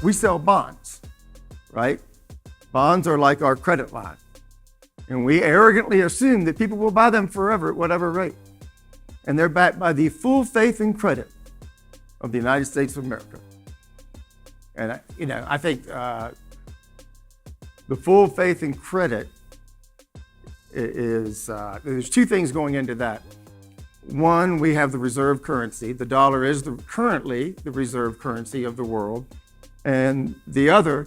we sell bonds, right? Bonds are like our credit line. And we arrogantly assume that people will buy them forever at whatever rate. And they're backed by the full faith and credit of the United States of America. And, I think the full faith and credit is, there's two things going into that. One, we have the reserve currency. The dollar is currently the reserve currency of the world. And the other,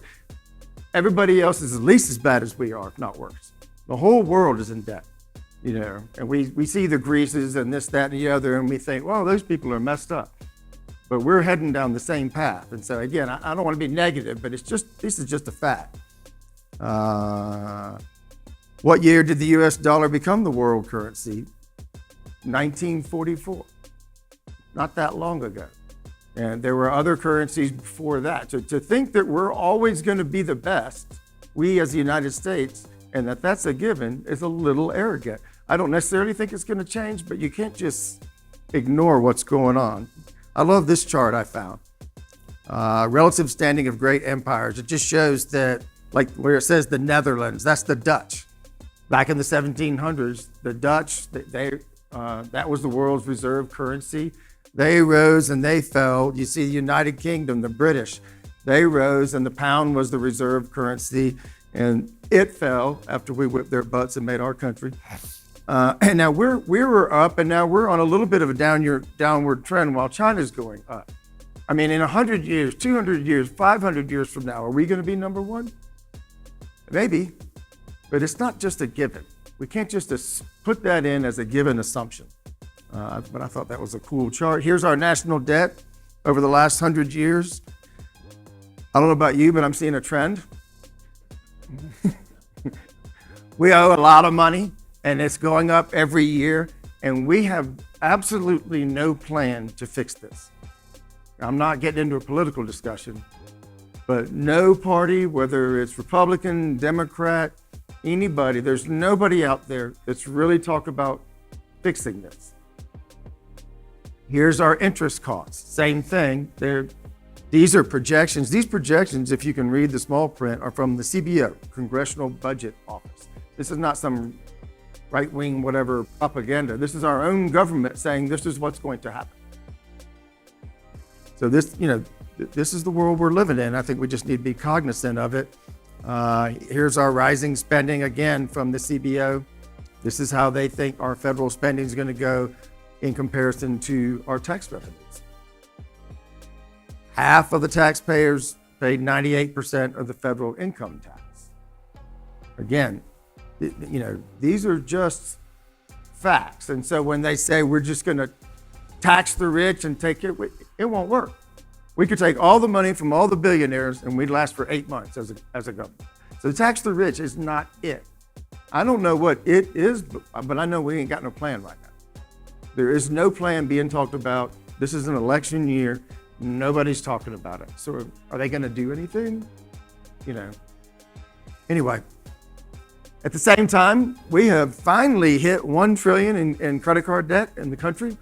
everybody else is at least as bad as we are, if not worse. The whole world is in debt, and we see the Greases and this, that, and the other, and we think, well, those people are messed up. But we're heading down the same path. And so again, I don't want to be negative, but this is just a fact. What year did the US dollar become the world currency? 1944, not that long ago. And there were other currencies before that. So to think that we're always going to be the best, we as the United States, and that's a given, is a little arrogant. I don't necessarily think it's going to change, but you can't just ignore what's going on. I love this chart I found. Relative standing of great empires. It just shows that, like where it says the Netherlands, that's the Dutch. Back in the 1700s, the Dutch, that was the world's reserve currency. They rose and they fell. You see the United Kingdom, the British, they rose and the pound was the reserve currency and it fell after we whipped their butts and made our country. And now we were up and now we're on a little bit of a downward trend while China's going up. I mean, in 100 years, 200 years, 500 years from now, are we going to be number one? Maybe, but it's not just a given. We can't just put that in as a given assumption. But I thought that was a cool chart. Here's our national debt over the last 100 years. I don't know about you, but I'm seeing a trend. We owe a lot of money and it's going up every year. And we have absolutely no plan to fix this. I'm not getting into a political discussion, but no party, whether it's Republican, Democrat, anybody, there's nobody out there that's really talked about fixing this. Here's our interest costs. Same thing. These are projections. These projections, if you can read the small print, are from the CBO, Congressional Budget Office. This is not some right-wing whatever propaganda. This is our own government saying this is what's going to happen. So this is the world we're living in. I think we just need to be cognizant of it. Here's our rising spending again from the CBO. This is how they think our federal spending is going to go in comparison to our tax revenues. Half of the taxpayers pay 98% of the federal income tax. Again, these are just facts. And so when they say we're just going to tax the rich and take it won't work. We could take all the money from all the billionaires and we'd last for 8 months as a government. So tax the rich is not it. I don't know what it is, but I know we ain't got no plan right now. There is no plan being talked about. This is an election year. Nobody's talking about it. So are they going to do anything? Anyway, at the same time, we have finally hit $1 trillion in credit card debt in the country.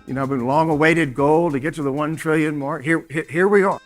Been a long awaited goal to get to the 1 trillion mark. Here we are.